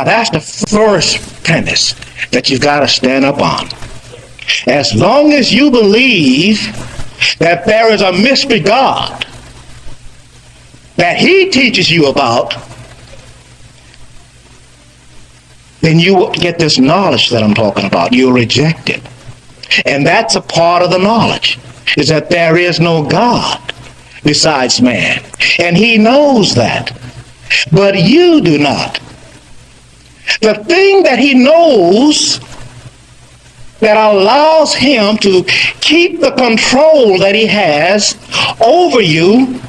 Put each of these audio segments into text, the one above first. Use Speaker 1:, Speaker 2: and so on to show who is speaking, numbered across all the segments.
Speaker 1: Now that's the first premise that you've got to stand up on. As long as you believe that there is a mystery God that he teaches you about, then you will get this knowledge that I'm talking about. You'll reject it. And that's a part of the knowledge, is that there is no God besides man. And he knows that. But you do not. The thing that he knows that allows him to keep the control that he has over you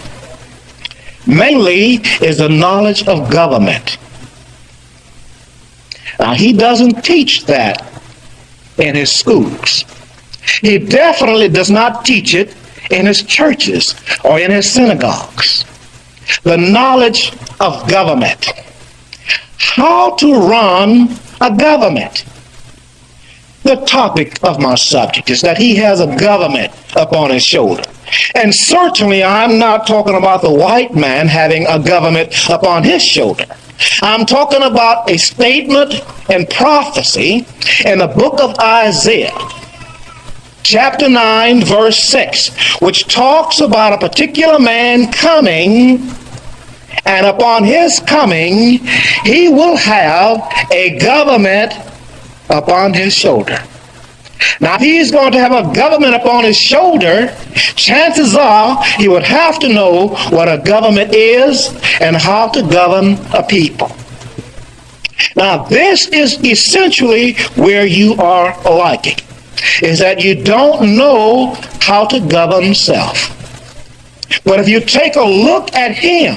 Speaker 1: mainly is the knowledge of government. Now, he doesn't teach that in his schools. He definitely does not teach it in his churches or in his synagogues. The knowledge of government. How to run a government. The topic of my subject is that he has a government upon his shoulder. And certainly I'm not talking about the white man having a government upon his shoulder. I'm talking about a statement and prophecy in the book of Isaiah, chapter 9, verse 6, which talks about a particular man coming, and upon his coming, he will have a government upon his shoulder. Now, if he's going to have a government upon his shoulder, chances are he would have to know what a government is and how to govern a people. Now, this is essentially where you are lacking, is that you don't know how to govern self. But if you take a look at him,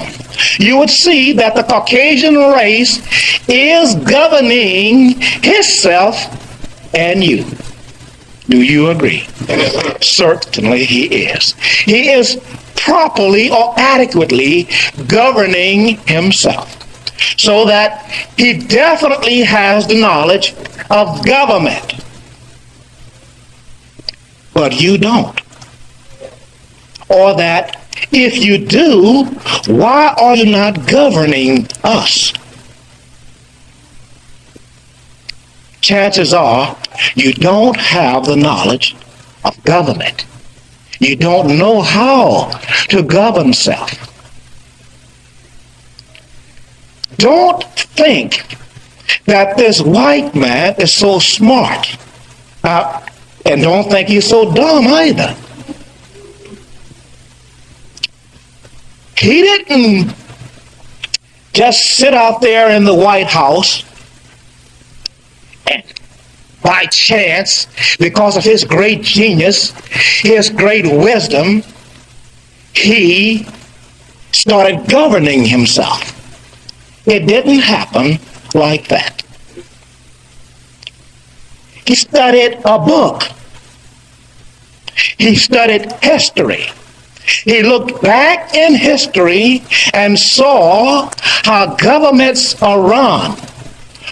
Speaker 1: you would see that the Caucasian race is governing himself and you. Do you agree? Certainly he is. He is properly or adequately governing himself, so that he definitely has the knowledge of government. But you don't. Or that if you do, why are you not governing us? Chances are you don't have the knowledge of government. You don't know how to govern self. Don't think that this white man is so smart. And don't think he's so dumb either. He didn't just sit out there in the White House and by chance, because of his great genius, his great wisdom, he started governing himself. It didn't happen like that. He studied a book. He studied history. He looked back in history and saw how governments are run,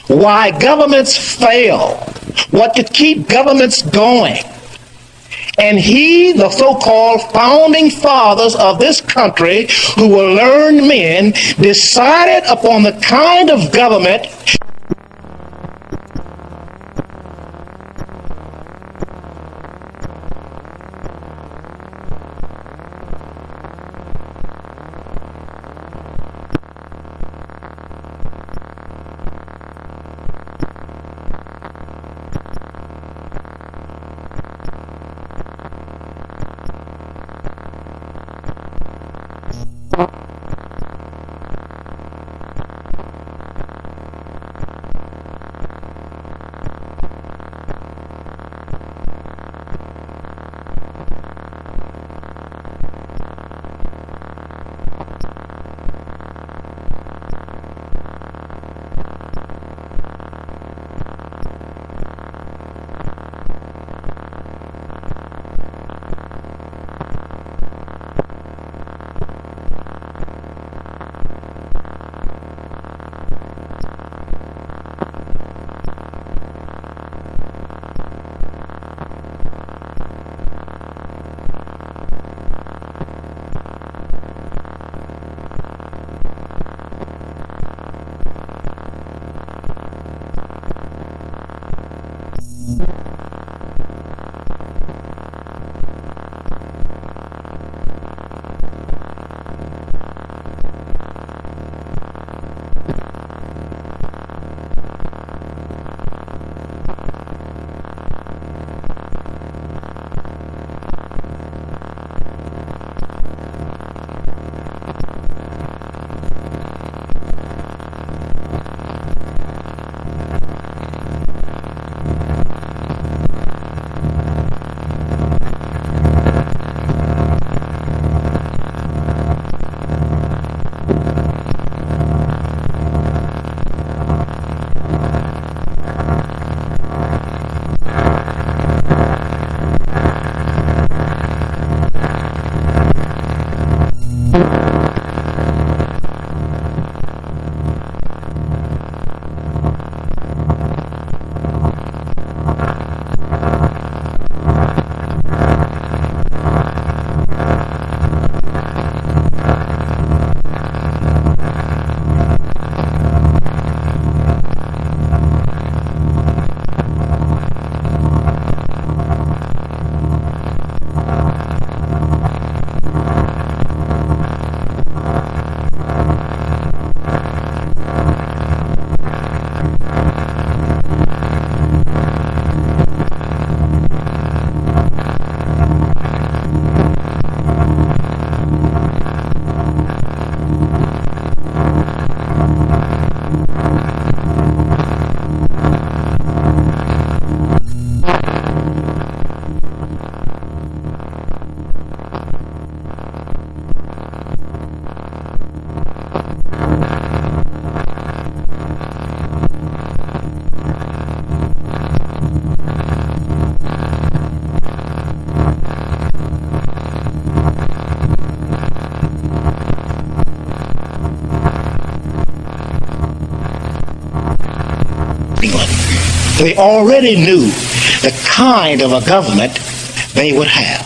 Speaker 1: why governments fail, what could keep governments going. And he, the so-called founding fathers of this country, who were learned men, decided upon the kind of government England. They already knew the kind of a government they would have.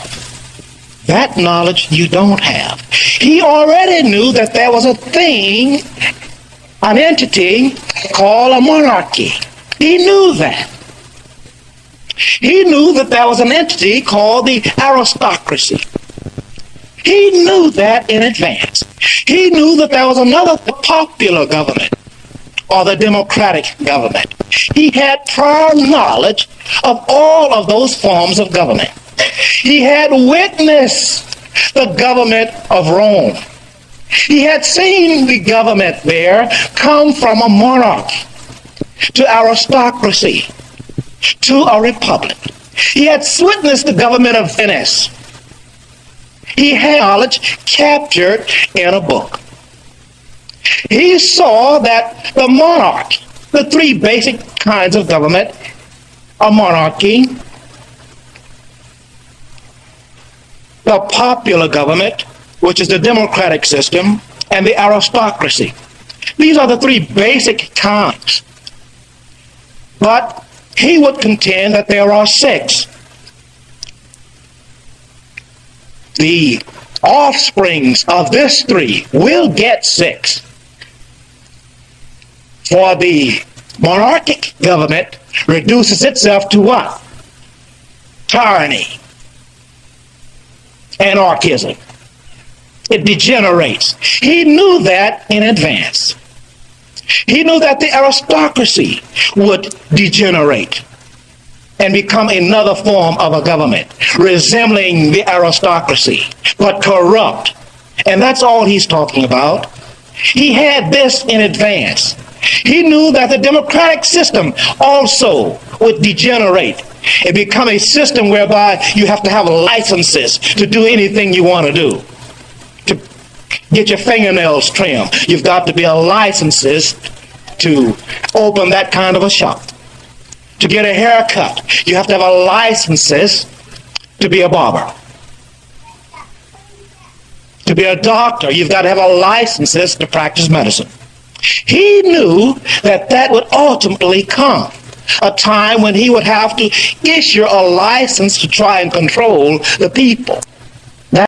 Speaker 1: That knowledge you don't have. He already knew that there was a thing, an entity called a monarchy. He knew that. He knew that there was an entity called the aristocracy. He knew that in advance. He knew that there was another popular government, or the democratic government. He had prior knowledge of all of those forms of government. He had witnessed the government of Rome. He had seen the government there come from a monarch to aristocracy to a republic. He had witnessed the government of Venice. He had knowledge captured in a book. He saw that the monarch, the three basic kinds of government, a monarchy, the popular government, which is the democratic system, and the aristocracy. These are the three basic kinds. But he would contend that there are six. The offsprings of this three will get six. For the monarchic government reduces itself to what? Tyranny. Anarchism. It degenerates. He knew that in advance. He knew that the aristocracy would degenerate and become another form of a government, resembling the aristocracy, but corrupt. And that's all he's talking about. He had this in advance. He knew that the democratic system also would degenerate and become a system whereby you have to have licenses to do anything you want to do. To get your fingernails trimmed, you've got to be a licenses to open that kind of a shop. To get a haircut, you have to have a licenses to be a barber. To be a doctor, you've got to have a licenses to practice medicine. He knew that that would ultimately come, a time when he would have to issue a license to try and control the people.